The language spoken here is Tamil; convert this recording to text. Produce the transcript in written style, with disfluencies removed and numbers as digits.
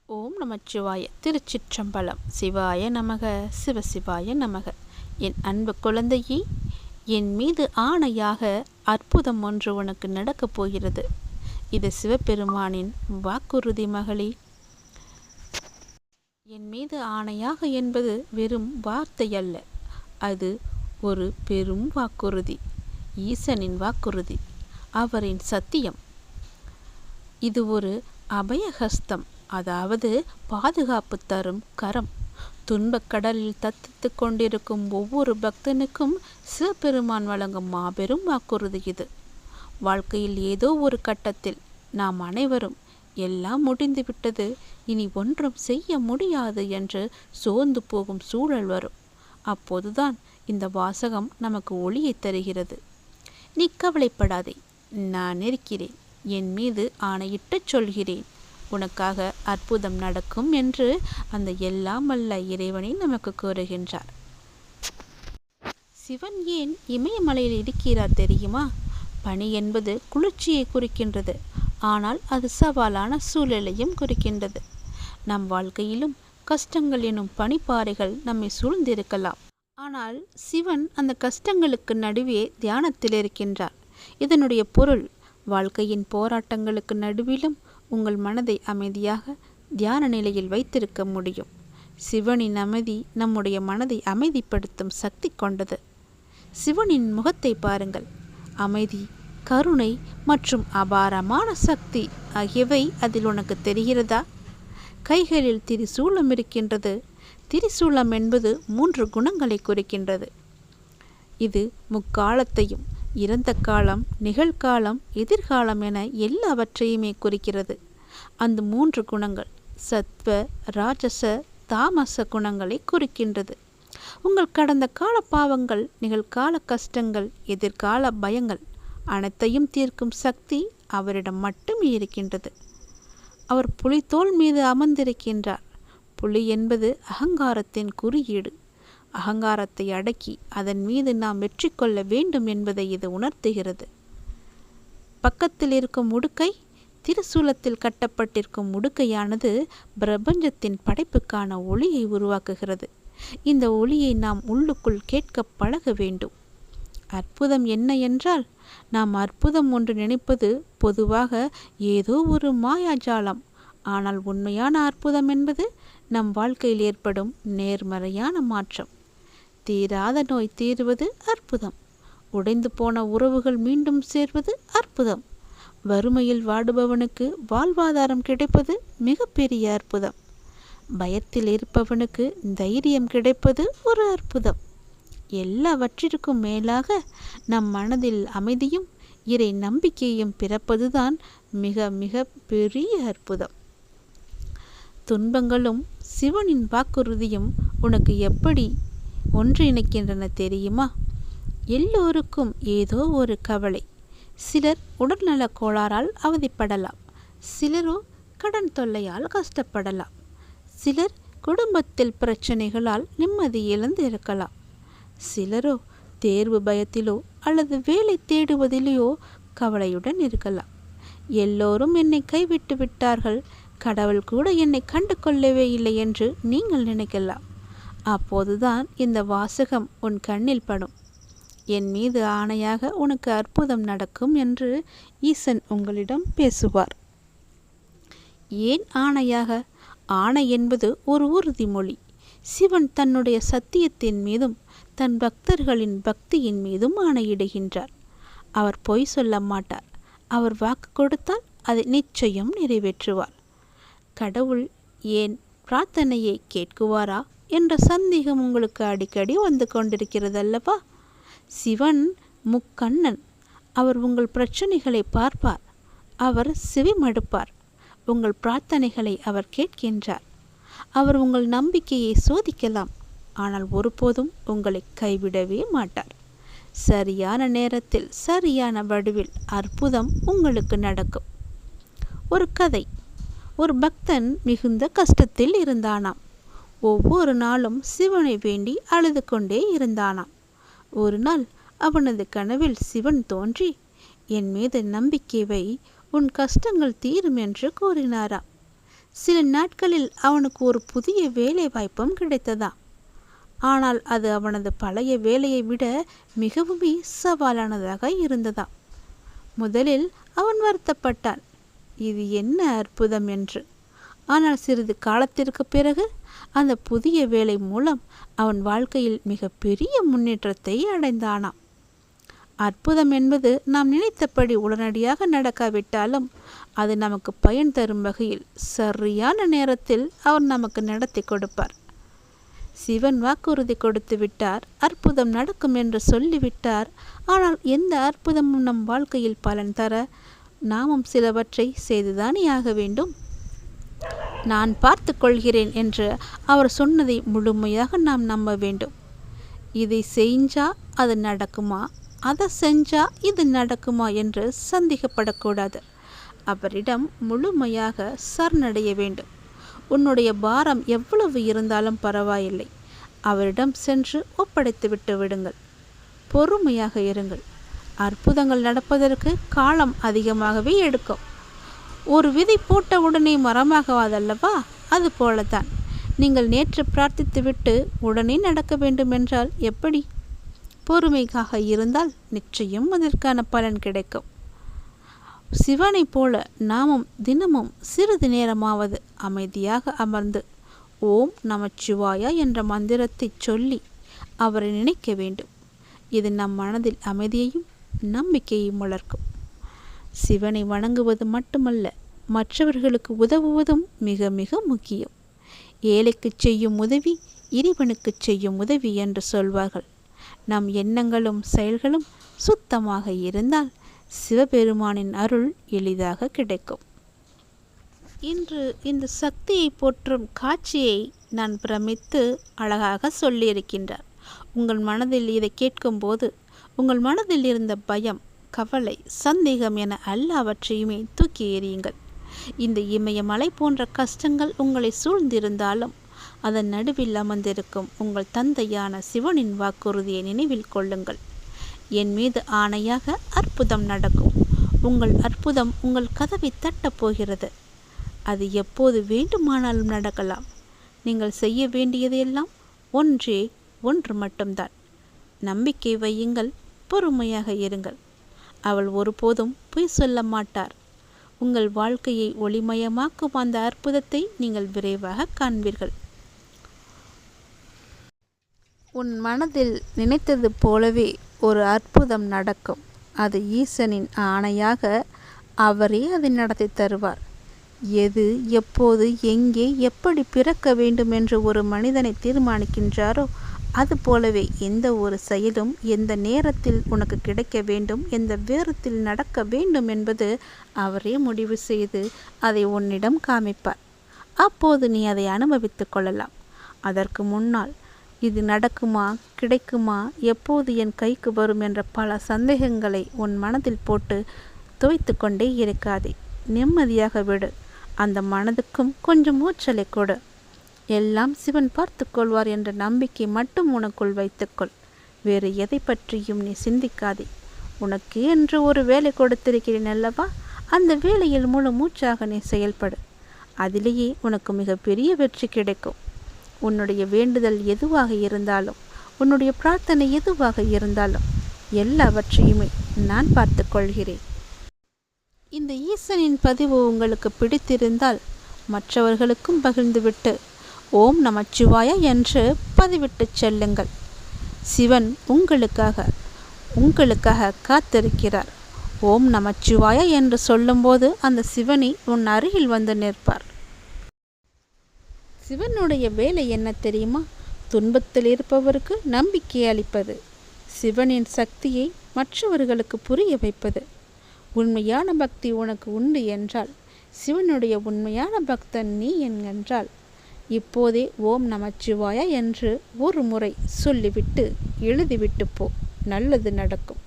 ஓம் நமச்சிவாய. திருச்சிற்றம்பலம். சிவாய நமக. சிவசிவாய நமக. என் அன்பு குழந்தையே, என் மீது ஆணையாக அற்புதம் ஒன்று உனக்கு நடக்கப் போகிறது. இது சிவபெருமானின் வாக்குறுதி மகளே. என் மீது ஆணையாக என்பது வெறும் வார்த்தை அல்ல, அது ஒரு பெரும் வாக்குறுதி. ஈசனின் வாக்குறுதி, அவரின் சத்தியம். இது ஒரு அபயஹஸ்தம், அதாவது பாதுகாப்பு தரும் கரம். துன்பக்கடலில் தத்தித்து கொண்டிருக்கும் ஒவ்வொரு பக்தனுக்கும் சிவபெருமான் வழங்கும் மாபெரும் வாக்குறுதி இது. வாழ்க்கையில் ஏதோ ஒரு கட்டத்தில் நாம் அனைவரும் எல்லாம் முடிந்துவிட்டது, இனி ஒன்றும் செய்ய முடியாது என்று சோர்ந்து போகும் சூழல் வரும். அப்போதுதான் இந்த வாசகம் நமக்கு ஒளியை தருகிறது. நீ கவலைப்படாதே, நான் இருக்கிறேன். என் மீது ஆணையிட்டுச் சொல்கிறேன், உனக்காக அற்புதம் நடக்கும் என்று அந்த எல்லாம் வல்ல இறைவனை நமக்கு கூறுகின்றார். சிவன் ஏன் இமயமலையில் இருக்கிறார் தெரியுமா? பனி என்பது குளிர்ச்சியை குறிக்கின்றது, ஆனால் அது சவாலான சூழலையும் குறிக்கின்றது. நம் வாழ்க்கையிலும் கஷ்டங்கள் எனும் பனிப்பாறைகள் நம்மை சூழ்ந்திருக்கலாம், ஆனால் சிவன் அந்த கஷ்டங்களுக்கு நடுவே தியானத்தில் இருக்கின்றார். இதனுடைய பொருள், வாழ்க்கையின் போராட்டங்களுக்கு நடுவிலும் உங்கள் மனதை அமைதியாக தியான நிலையில் வைத்திருக்க முடியும். சிவனின் அமைதி நம்முடைய மனதை அமைதிப்படுத்தும் சக்தி கொண்டது. சிவனின் முகத்தை பாருங்கள். அமைதி, கருணை மற்றும் அபாரமான சக்தி ஆகியவை அதில் உனக்கு தெரிகிறதா? கைகளில் திரிசூலம் இருக்கின்றது. திரிசூலம் என்பது 3 குணங்களை குறிக்கின்றது. இது முக்காலத்தையும், இறந்த காலம், நிகழ்காலம், எதிர்காலம் என எல்லாவற்றையுமே குறிக்கிறது. அந்த 3 குணங்கள் சத்வ, ராஜச, தாமச குணங்களை குறிக்கின்றது. உங்கள் கடந்த கால பாவங்கள், நிகழ்கால கஷ்டங்கள், எதிர்கால பயங்கள் அனைத்தையும் தீர்க்கும் சக்தி அவரிடம் மட்டுமே இருக்கின்றது. அவர் புலித்தோல் மீது அமர்ந்திருக்கின்றார். புலி என்பது அகங்காரத்தின் குறியீடு. அகங்காரத்தை அடக்கி அதன் மீது நாம் வெற்றி கொள்ள வேண்டும் என்பதை இது உணர்த்துகிறது. பக்கத்தில் இருக்கும் உடுக்கை, திருசூலத்தில் கட்டப்பட்டிருக்கும் உடுக்கையானது பிரபஞ்சத்தின் படைப்புக்கான ஒளியை உருவாக்குகிறது. இந்த ஒளியை நாம் உள்ளுக்குள் கேட்க பழக வேண்டும். அற்புதம் என்ன என்றால், நாம் அற்புதம் ஒன்று நினைப்பது பொதுவாக ஏதோ ஒரு மாயாஜாலம். ஆனால் உண்மையான அற்புதம் என்பது நம் வாழ்க்கையில் ஏற்படும் நேர்மறையான மாற்றம். தீராத நோய் தீருவது அற்புதம். உடைந்து போன உறவுகள் மீண்டும் சேர்வது அற்புதம். வறுமையில் வாடுபவனுக்கு வாழ்வாதாரம் கிடைப்பது மிகப்பெரிய அற்புதம். பயத்தில் இருப்பவனுக்கு தைரியம் கிடைப்பது ஒரு அற்புதம். எல்லாவற்றிற்கும் மேலாக நம் மனதில் அமைதியும் இறை நம்பிக்கையும் பிறப்பதுதான் மிக மிக பெரிய அற்புதம். துன்பங்களும் சிவனின் வாக்குறுதியும் உனக்கு எப்படி ஒன்றிணைக்கின்றன தெரியுமா? எல்லோருக்கும் ஏதோ ஒரு கவலை. சிலர் உடல்நலக் கோளாறால் அவதிப்படலாம், சிலரோ கடன் தொல்லையால் கஷ்டப்படலாம், சிலர் குடும்பத்தில் பிரச்சனைகளால் நிம்மதி இழந்து இருக்கலாம், சிலரோ தேர்வு பயத்திலோ அல்லது வேலை தேடுவதிலேயோ கவலையுடன் இருக்கலாம். எல்லோரும் என்னை கைவிட்டு விட்டார்கள், கடவுள் கூட என்னை கண்டு கொள்ளவே இல்லை என்று நீங்கள் நினைக்கலாம். அப்போதுதான் இந்த வாசகம் உன் கண்ணில் படும். என் மீது ஆணையாக உனக்கு அற்புதம் நடக்கும் என்று ஈசன் உங்களிடம் பேசுவார். ஏன் ஆணையாக? ஆணை என்பது ஒரு உறுதிமொழி. சிவன் தன்னுடைய சத்தியத்தின் மீதும் தன் பக்தர்களின் பக்தியின் மீதும் ஆணையிடுகின்றார். அவர் பொய் சொல்ல மாட்டார். அவர் வாக்கு கொடுத்தால் அதை நிச்சயம் நிறைவேற்றுவார். கடவுள் ஏன் பிரார்த்தனையை கேட்குவாரா என்ற சந்தேகம் உங்களுக்கு அடிக்கடி வந்து கொண்டிருக்கிறது அல்லவா? சிவன் முக்கண்ணன். அவர் உங்கள் பிரச்சனைகளை பார்ப்பார். அவர் செவிமடுப்பார். உங்கள் பிரார்த்தனைகளை அவர் கேட்கின்றார். அவர் உங்கள் நம்பிக்கையை சோதிக்கலாம், ஆனால் ஒருபோதும் உங்களை கைவிடவே மாட்டார். சரியான நேரத்தில் சரியான வடிவில் அற்புதம் உங்களுக்கு நடக்கும். ஒரு கதை. ஒரு பக்தன் மிகுந்த கஷ்டத்தில் இருந்தானாம். ஒவ்வொரு நாளும் சிவனை வேண்டி அழுது கொண்டே இருந்தானாம். ஒரு நாள் அவனது கனவில் சிவன் தோன்றி, என் மீது நம்பிக்கை வை, உன் கஷ்டங்கள் தீரும் என்று கூறினாராம். சில நாட்களில் அவனுக்கு ஒரு புதிய வேலை வாய்ப்பும் கிடைத்ததாம். ஆனால் அது அவனது பழைய வேலையை விட மிகவுமே சவாலானதாக இருந்ததாம். முதலில் அவன் வருத்தப்பட்டான், இது என்ன அற்புதம் என்று. ஆனால் சிறிது காலத்திற்கு பிறகு அந்த புதிய வேலை மூலம் அவன் வாழ்க்கையில் மிக பெரிய முன்னேற்றத்தை அடைந்தானாம். அற்புதம் என்பது நாம் நினைத்தபடி உடனடியாக நடக்காவிட்டாலும் அது நமக்கு பயன் தரும் வகையில் சரியான நேரத்தில் அவர் நமக்கு நடத்தி கொடுப்பார். சிவன் வாக்குறுதி கொடுத்து விட்டார், அற்புதம் நடக்கும் என்று சொல்லிவிட்டார். ஆனால் எந்த அற்புதமும் நம் வாழ்க்கையில் பலன் தர நாமும் சிலவற்றை செய்துதானே ஆக வேண்டும். நான் பார்த்து கொள்கிறேன் என்று அவர் சொன்னதை முழுமையாக நாம் நம்ப வேண்டும். இதை செஞ்சா அது நடக்குமா, அதை செஞ்சா இது நடக்குமா என்று சந்தேகப்படக்கூடாது. அவரிடம் முழுமையாக சரணடைய வேண்டும். உன்னுடைய பாரம் எவ்வளவு இருந்தாலும் பரவாயில்லை, அவரிடம் சென்று ஒப்படைத்து விட்டு விடுங்கள். பொறுமையாக இருங்கள். அற்புதங்கள் நடப்பதற்கு காலம் அதிகமாகவே எடுக்கும். ஒரு விதை போட்ட உடனே மரமாகவாதல்லவா? அது போலத்தான் நீங்கள் நேற்று பிரார்த்தித்துவிட்டு உடனே நடக்க வேண்டுமென்றால் எப்படி? பொறுமைக்காக இருந்தால் நிச்சயம் அதற்கான பலன் கிடைக்கும். சிவனை போல நாமும் தினமும் சிறிது நேரமாவது அமைதியாக அமர்ந்து ஓம் நமச்சிவாயா என்ற மந்திரத்தை சொல்லி அவரை நினைக்க வேண்டும். இது நம் மனதில் அமைதியையும் நம்பிக்கையையும் வளர்க்கும். சிவனை வணங்குவது மட்டுமல்ல, மற்றவர்களுக்கு உதவுவதும் மிக மிக முக்கியம். ஏழைக்கு செய்யும் உதவி இறைவனுக்கு செய்யும் உதவி என்று சொல்வார்கள். நம் எண்ணங்களும் செயல்களும் சுத்தமாக இருந்தால் சிவபெருமானின் அருள் எளிதாக கிடைக்கும். இன்று இந்த சக்தியை போற்றும் காட்சியை நான் பிரமித்து அழகாக சொல்லியிருக்கின்றார். உங்கள் மனதில் இதை கேட்கும்போது உங்கள் மனதில் இருந்த பயம், கவலை, சந்தேகம் என எல்லாவற்றையுமே தூக்கி எறியுங்கள். இந்த இமயமலை போன்ற கஷ்டங்கள் உங்களை சூழ்ந்திருந்தாலும் அதன் நடுவில் அமர்ந்திருக்கும் உங்கள் தந்தையான சிவனின் வாக்குறுதியை நினைவில் கொள்ளுங்கள். என் மீது ஆணையாக அற்புதம் நடக்கும். உங்கள் அற்புதம் உங்கள் கதவை தட்டப் போகிறது. அது எப்போது வேண்டுமானாலும் நடக்கலாம். நீங்கள் செய்ய வேண்டியதெல்லாம் ஒன்று மட்டும்தான். நம்பிக்கை வையுங்கள், பொறுமையாக இருங்கள். அவள் ஒருபோதும் பொய் சொல்ல மாட்டார். உங்கள் வாழ்க்கையை ஒளிமயமாக்கும் அந்த அற்புதத்தை நீங்கள் விரைவாக காண்பீர்கள். உன் மனதில் நினைத்தது போலவே ஒரு அற்புதம் நடக்கும். அது ஈசனின் ஆணையாக அவரே அதை நடத்தி தருவார். எது, எப்போது, எங்கே, எப்படி பிறக்க வேண்டும் என்று ஒரு மனிதனை தீர்மானிக்கின்றாரோ அதுபோலவே எந்த ஒரு செயலும் எந்த நேரத்தில் உனக்கு கிடைக்க வேண்டும், எந்த வேரத்தில் நடக்க வேண்டும் என்பது அவரே முடிவு செய்து அதை உன்னிடம் காமிப்பார். அப்போது நீ அதை அனுபவித்து கொள்ளலாம். அதற்கு முன்னால் இது நடக்குமா, கிடைக்குமா, எப்போது என் கைக்கு வரும் என்ற பல சந்தேகங்களை உன் மனதில் போட்டு துவைத்து கொண்டே இருக்காதே. நிம்மதியாக விடு. அந்த மனதுக்கும் கொஞ்சம் மூச்சலை கொடு. எல்லாம் சிவன் பார்த்து கொள்வார் என்ற நம்பிக்கை மட்டும் உனக்குள் வைத்துக்கொள். வேறு எதை பற்றியும் நீ சிந்திக்காதே. உனக்கு என்று ஒரு வேலை கொடுத்திருக்கிறேன் அல்லவா? அந்த வேலையில் முழு மூச்சாக நீ செயல்படு. அதிலேயே உனக்கு மிகப்பெரிய வெற்றி கிடைக்கும். உன்னுடைய வேண்டுதல் எதுவாக இருந்தாலும், உன்னுடைய பிரார்த்தனை எதுவாக இருந்தாலும் எல்லாவற்றையுமே நான் பார்த்து கொள்கிறேன். இந்த ஈசனின் பதிவு உங்களுக்கு பிடித்திருந்தால் மற்றவர்களுக்கும் பகிர்ந்துவிட்டு ஓம் நமச்சிவாயா என்று பதிவிட்டு செல்லுங்கள். சிவன் உங்களுக்காக காத்திருக்கிறார். ஓம் நமச்சிவாயா என்று சொல்லும்போது அந்த சிவனை உன் அருகில் வந்து நிற்பார். சிவனுடைய வேலை என்ன தெரியுமா? துன்பத்தில் இருப்பவருக்கு நம்பிக்கை அளிப்பது. சிவனின் சக்தியை மற்றவர்களுக்கு புரிய வைப்பது. உண்மையான பக்தி உனக்கு உண்டு என்றால், சிவனுடைய உண்மையான பக்தன் நீ என்றால், இப்போதே ஓம் நமச்சிவாயா என்று ஒரு முறை சொல்லிவிட்டு எழுதிவிட்டு போ. நல்லது நடக்கும்.